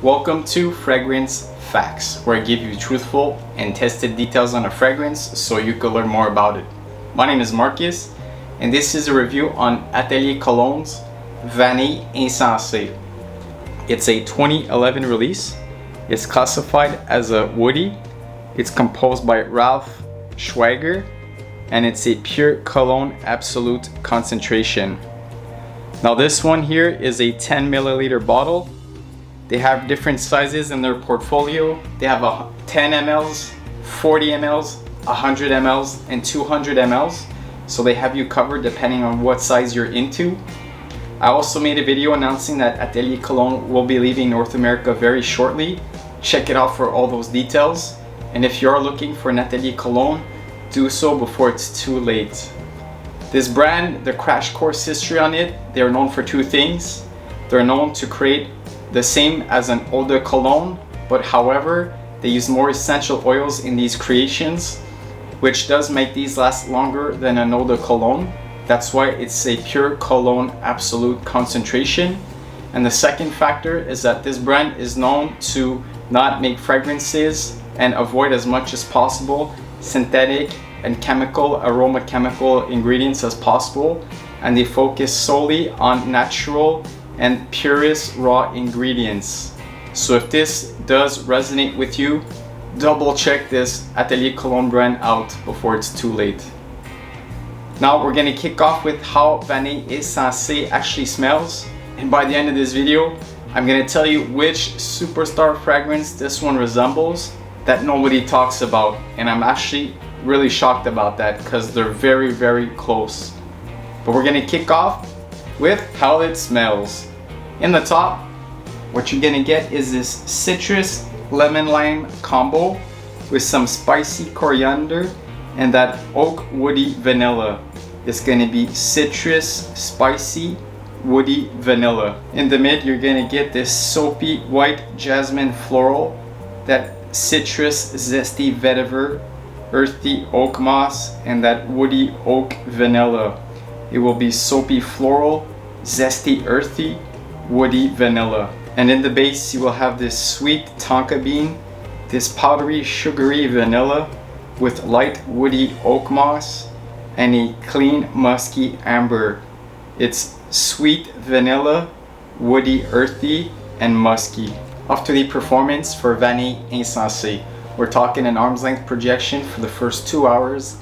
Welcome to Fragrance Facts, where I give you truthful and tested details on a fragrance so you can learn more about it. My name is Marcus, and this is a review on Atelier Cologne's Vanille Insensee. It's a 2011 release. It's classified as a woody. It's composed by Ralph Schwieger, and it's a pure cologne absolute concentration. Now this one here is a 10 milliliter bottle. They have different sizes in their portfolio. They have a 10 mLs, 40 mLs, 100 mLs, and 200 mLs. So they have you covered depending on what size you're into. I also made a video announcing that Atelier Cologne will be leaving North America very shortly. Check it out for all those details. And if you are looking for an Atelier Cologne, do so before it's too late. This brand, the crash course history on it, they're known for two things. They're known to create the same as an eau de cologne, but however, they use more essential oils in these creations, which does make these last longer than an eau de cologne. That's why it's a pure cologne absolute concentration. And the second factor is that this brand is known to not make fragrances and avoid as much as possible synthetic and aroma chemical ingredients as possible, and they focus solely on natural and purest raw ingredients. So if this does resonate with you, double check this Atelier Cologne brand out before it's too late. Now we're gonna kick off with how Vanille Insensee actually smells, and by the end of this video I'm gonna tell you which superstar fragrance this one resembles that nobody talks about, and I'm actually really shocked about that because they're very, very close. But we're gonna kick off with how it smells. In the top, what you're gonna get is this citrus lemon lime combo with some spicy coriander and that oak woody vanilla. It's gonna be citrus, spicy, woody vanilla. In the mid, you're gonna get this soapy white jasmine floral, that citrus zesty vetiver, earthy oakmoss, and that woody oak vanilla. It will be soapy floral, zesty earthy, woody vanilla. And in the base you will have this sweet tonka bean, this powdery sugary vanilla with light woody oakmoss, and a clean musky amber. It's sweet vanilla, woody earthy, and musky. Off to the performance for Vanille Insensee. We're talking an arm's length projection for the first 2 hours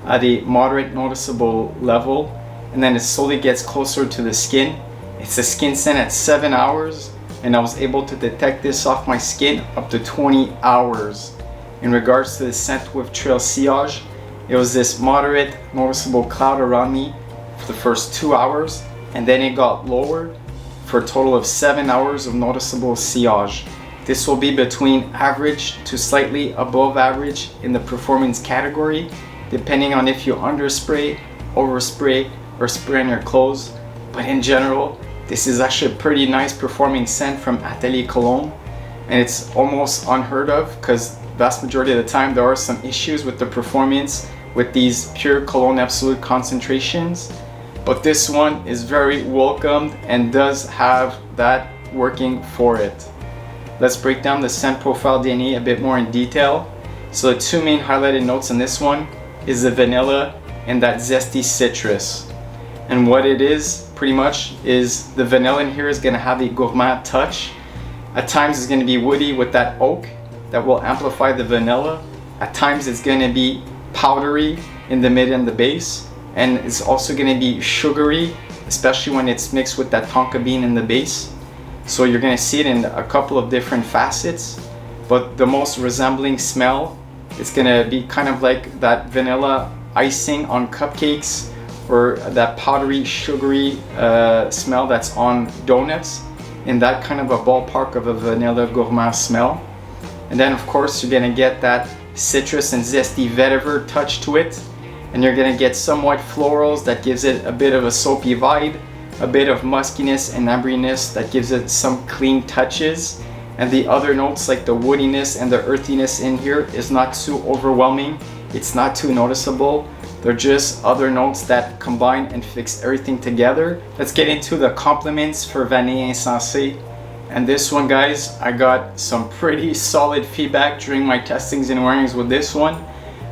at a moderate noticeable level, and then it slowly gets closer to the skin. It's a skin scent at 7 hours, and I was able to detect this off my skin up to 20 hours. In regards to the scent with trail sillage, it was this moderate noticeable cloud around me for the first 2 hours, and then it got lower for a total of 7 hours of noticeable sillage. This will be between average to slightly above average in the performance category, depending on if you underspray, overspray, or spray on your clothes. But in general, this is actually a pretty nice performing scent from Atelier Cologne, and it's almost unheard of because vast majority of the time there are some issues with the performance with these pure cologne absolute concentrations. But this one is very welcomed and does have that working for it. Let's break down the scent profile DNA a bit more in detail. So the two main highlighted notes in this one is the vanilla and that zesty citrus. And what it is pretty much is the vanilla in here is going to have a gourmand touch. At times it's going to be woody with that oak that will amplify the vanilla. At times it's going to be powdery in the mid and the base. And it's also going to be sugary, especially when it's mixed with that tonka bean in the base. So you're going to see it in a couple of different facets, but the most resembling smell is going to be kind of like that vanilla icing on cupcakes, or that powdery sugary smell that's on donuts, in that kind of a ballpark of a vanilla gourmand smell. And then of course you're going to get that citrus and zesty vetiver touch to it, and you're going to get some white florals that gives it a bit of a soapy vibe, a bit of muskiness and amberiness that gives it some clean touches, and the other notes like the woodiness and the earthiness in here is not too overwhelming. It's not too noticeable. They're just other notes that combine and fix everything together. Let's get into the compliments for Vanille Insensee. And this one, guys, I got some pretty solid feedback during my testings and wearings with this one.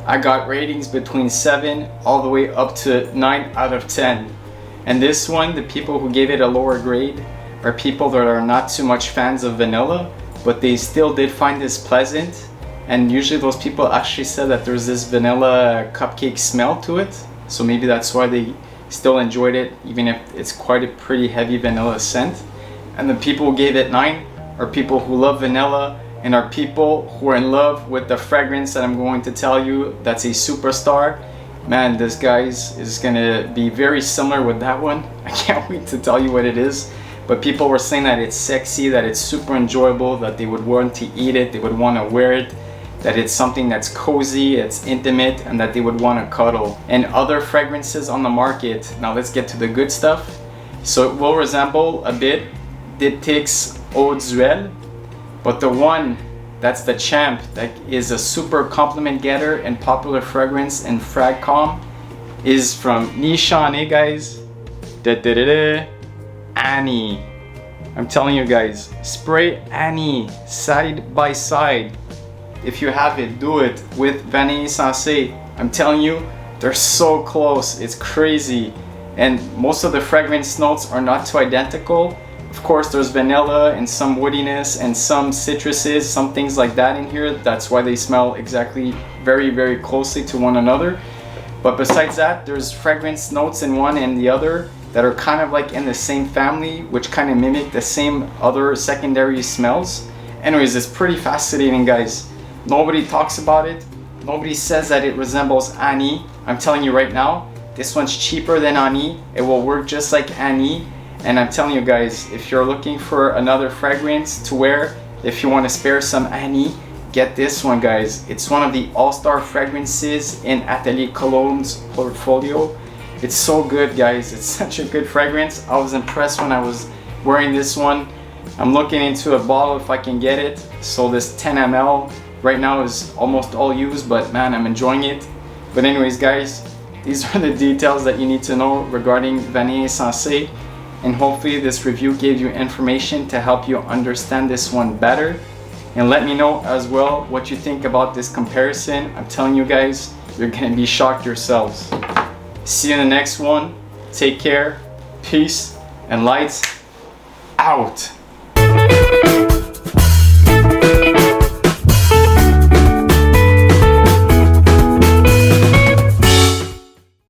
I got ratings between 7 all the way up to 9 out of 10. And this one, the people who gave it a lower grade are people that are not too much fans of vanilla, but they still did find this pleasant. And usually those people actually said that there's this vanilla cupcake smell to it. So maybe that's why they still enjoyed it, even if it's quite a pretty heavy vanilla scent. And the people who gave it 9 are people who love vanilla and are people who are in love with the fragrance that I'm going to tell you that's a superstar. Man, this guys is gonna be very similar with that one. I can't wait to tell you what it is. But people were saying that it's sexy, that it's super enjoyable, that they would want to eat it, they would want to wear it, that it's something that's cozy, it's intimate, and that they would want to cuddle. And other fragrances on the market, now let's get to the good stuff. So it will resemble a bit Diptyque's Eau d'Huile, but the one that's the champ, that is a super compliment getter and popular fragrance in Fragcom, is from Nishane, guys. Annie. I'm telling you guys, spray Annie side by side. If you have it, do it with Vanille Insensee. I'm telling you, they're so close, it's crazy. And most of the fragrance notes are not too identical. Of course, there's vanilla and some woodiness and some citruses, some things like that in here. That's why they smell exactly very, very closely to one another. But besides that, there's fragrance notes in one and the other that are kind of like in the same family, which kind of mimic the same other secondary smells. Anyways, it's pretty fascinating, guys. Nobody talks about it. Nobody says that it resembles Annie. I'm telling you right now, this one's cheaper than Annie. It will work just like Annie. And I'm telling you guys, if you're looking for another fragrance to wear, if you want to spare some Annie, get this one, guys. It's one of the all-star fragrances in Atelier Cologne's portfolio. It's so good, guys. It's such a good fragrance. I was impressed when I was wearing this one. I'm looking into a bottle if I can get it. So this 10 ml right now is almost all used, but man, I'm enjoying it. But anyways, guys, these are the details that you need to know regarding Vanille Insensee. And hopefully this review gave you information to help you understand this one better. And let me know as well what you think about this comparison. I'm telling you guys, you're gonna be shocked yourselves. See you in the next one. Take care, peace, and lights out.